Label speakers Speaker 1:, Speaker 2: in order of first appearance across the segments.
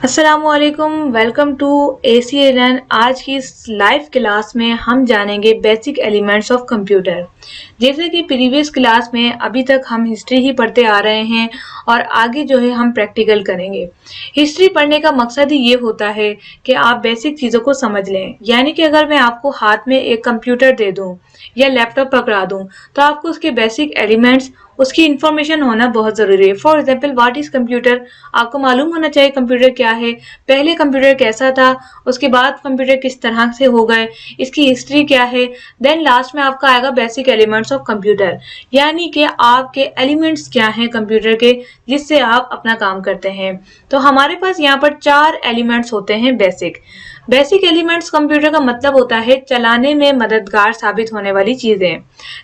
Speaker 1: अस्सलामुअलैकुम, welcome to ACLN। आज की इस लाइव क्लास में हम जानेंगे बेसिक एलिमेंट्स ऑफ कंप्यूटर। जैसे कि प्रीवियस क्लास में अभी तक हम हिस्ट्री ही पढ़ते आ रहे हैं और आगे जो है हम प्रैक्टिकल करेंगे। हिस्ट्री पढ़ने का मकसद ही ये होता है कि आप बेसिक चीज़ों को समझ लें। यानी कि अगर मैं आपको हाथ में एक कंप्यूटर दे दूँ या लैपटॉप पकड़ा दूँ तो आपको उसके बेसिक एलिमेंट्स, उसकी इंफॉर्मेशन होना बहुत ज़रूरी है। For example, what is computer, आपको मालूम होना चाहिए कंप्यूटर क्या है, पहले कंप्यूटर कैसा था, उसके बाद कंप्यूटर किस तरह से हो गए, इसकी हिस्ट्री क्या है। देन लास्ट में आपका आएगा बेसिक एलिमेंट्स ऑफ कंप्यूटर, यानी कि आपके एलिमेंट्स क्या हैं कंप्यूटर के जिससे आप अपना काम करते हैं। तो हमारे पास यहाँ पर 4 एलिमेंट्स होते हैं बेसिक एलिमेंट्स कंप्यूटर का मतलब होता है चलाने में मददगार साबित होने वाली चीजें,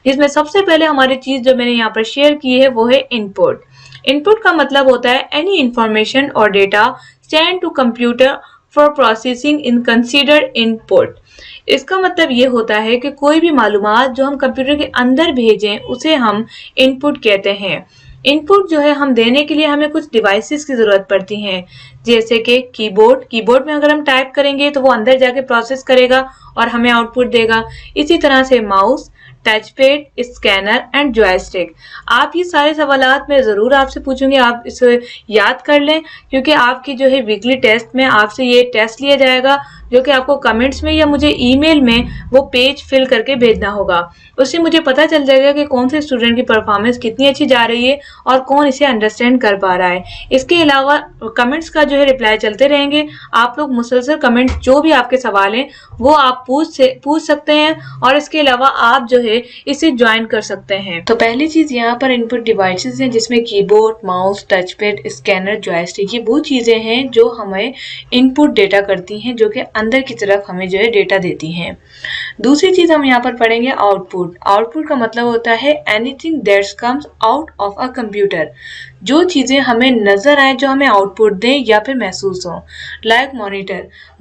Speaker 1: जिसमें सबसे पहले हमारी चीज जो मैंने यहाँ पर शेयर की है वो है इनपुट। इनपुट का मतलब होता है एनी इंफॉर्मेशन और data send to computer for processing in considered input. इसका मतलब ये होता है कि कोई भी मालूमात जो हम कंप्यूटर के अंदर भेजें उसे हम इनपुट कहते हैं। इनपुट जो है हम देने के लिए हमें कुछ डिवाइसेस की जरूरत पड़ती हैं, जैसे कि कीबोर्ड में अगर हम टाइप करेंगे तो वो अंदर जाके प्रोसेस करेगा और हमें आउटपुट देगा। इसी तरह से mouse, touch pad, scanner and joystick. आप ये सारे सवालात मैं ज़रूर आपसे पूछूंगी, आप इसे याद कर लें, क्योंकि आपकी जो है वीकली टेस्ट में आपसे ये टेस्ट लिया जाएगा, जो कि आपको कमेंट्स में या मुझे ईमेल में वो पेज फिल करके भेजना होगा। उससे मुझे पता चल जाएगा कि कौन से स्टूडेंट की परफॉर्मेंस कितनी अच्छी जा रही है और कौन इसे अंडरस्टैंड कर पा रहा है। इसके अलावा कमेंट्स का जो है रिप्लाई चलते रहेंगे। आप लोग मुसलसल कमेंट्स, जो भी आपके सवाल हैं वो आप पूछ सकते हैं और इसके अलावा आप जो है इसे ज्वाइन कर सकते हैं। तो पहली चीज यहाँ पर इनपुट डिवाइसेस हैं, जिसमें keyboard, mouse, touch pad, scanner, joystick, ये वो चीजें हैं जो हमें इनपुट डेटा करती हैं, जो कि अंदर की तरफ हमें जो है डेटा देती हैं। दूसरी चीज हम यहाँ पर पढ़ेंगे आउटपुट का मतलब होता है anything that comes out of a computer. जो चीजें हमें नजर आए, जो हमें आउटपुट दें या फिर महसूस हो। लाइक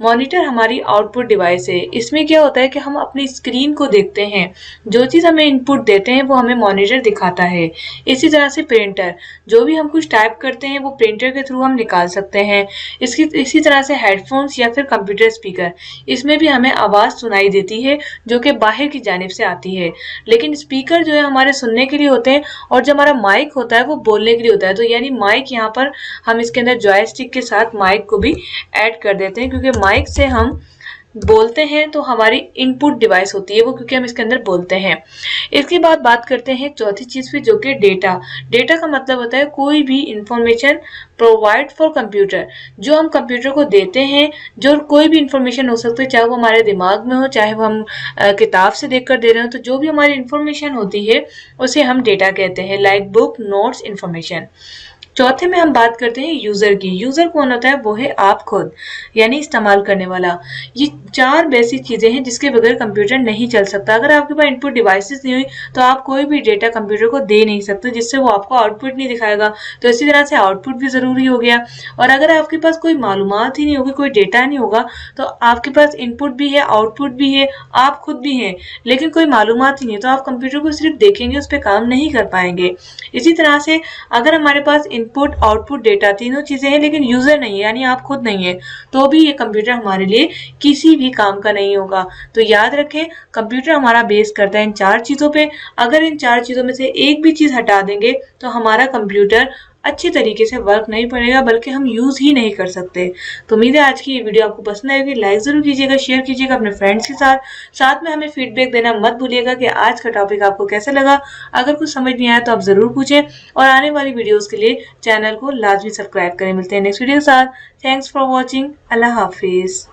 Speaker 1: मॉनिटर हमारी आउटपुट डिवाइस है। इसमें क्या होता है कि हम अपनी स्क्रीन को देखते हैं, जो चीज हमें इनपुट देते हैं वो हमें मॉनिटर दिखाता है। इसी तरह से प्रिंटर, जो भी हम कुछ टाइप करते हैं वो प्रिंटर के थ्रू हम निकाल सकते हैं। इसी तरह से हेडफोन्स या फिर कंप्यूटर स्पीकर, इसमें भी हमें आवाज सुनाई देती है जो कि बाहर की जानिब से आती है। लेकिन स्पीकर जो है हमारे सुनने के लिए होते हैं और जो हमारा माइक होता है वो बोलने के लिए होता है। तो यानी माइक, यहाँ पर हम इसके अंदर जॉयस्टिक के साथ माइक को भी ऐड कर देते हैं, क्योंकि माइक से हम बोलते हैं तो हमारी इनपुट डिवाइस होती है वो, क्योंकि हम इसके अंदर बोलते हैं। इसके बाद बात करते हैं चौथी चीज पे, जो कि डेटा का मतलब होता है कोई भी इंफॉर्मेशन प्रोवाइड फॉर कंप्यूटर, जो हम कंप्यूटर को देते हैं। जो कोई भी इंफॉर्मेशन हो सकती है, चाहे वो हमारे दिमाग में हो, चाहे वो हम किताब से देखकर दे रहे हो। तो जो भी हमारी इंफॉर्मेशन होती है उसे हम डेटा कहते हैं, लाइक बुक, नोट्स, इंफॉर्मेशन। चौथे में हम बात करते हैं यूजर की। यूजर कौन होता है? वो है आप खुद, यानी इस्तेमाल करने वाला। ये 4 बेसिक चीजें हैं जिसके बगैर कंप्यूटर नहीं चल सकता। अगर आपके पास इनपुट डिवाइसेस नहीं हुई तो आप कोई भी डेटा कंप्यूटर को दे नहीं सकते, जिससे वो आपको आउटपुट नहीं दिखाएगा। तो इसी तरह से आउटपुट भी जरूरी हो गया। और अगर आपके पास कोई मालूमात ही नहीं होगी, कोई डेटा नहीं होगा, तो आपके पास इनपुट भी है, आउटपुट भी है, आप खुद भी हैं, लेकिन कोई मालूमात ही नहीं है, तो आप कंप्यूटर को सिर्फ देखेंगे, उस पर काम नहीं कर पाएंगे। इसी तरह से अगर हमारे पास इनपुट, आउटपुट, डेटा, तीनों चीजें हैं लेकिन यूजर नहीं है, यानी आप खुद नहीं है, तो भी ये कंप्यूटर हमारे लिए किसी भी काम का नहीं होगा। तो याद रखें, कंप्यूटर हमारा बेस करता है इन 4 चीजों पे। अगर इन 4 चीजों में से एक भी चीज हटा देंगे तो हमारा कंप्यूटर अच्छे तरीके से वर्क नहीं पड़ेगा, बल्कि हम यूज ही नहीं कर सकते। तो उम्मीद है आज की ये वीडियो आपको पसंद आएगी। लाइक जरूर कीजिएगा, शेयर कीजिएगा अपने फ्रेंड्स के साथ में हमें फीडबैक देना मत भूलिएगा कि आज का टॉपिक आपको कैसा लगा। अगर कुछ समझ नहीं आया तो आप जरूर पूछें और आने वाली वीडियोस के लिए चैनल को लाजमी सब्सक्राइब करें। मिलते हैं नेक्स्ट वीडियो के साथ। Thanks for watching. Allah Hafiz.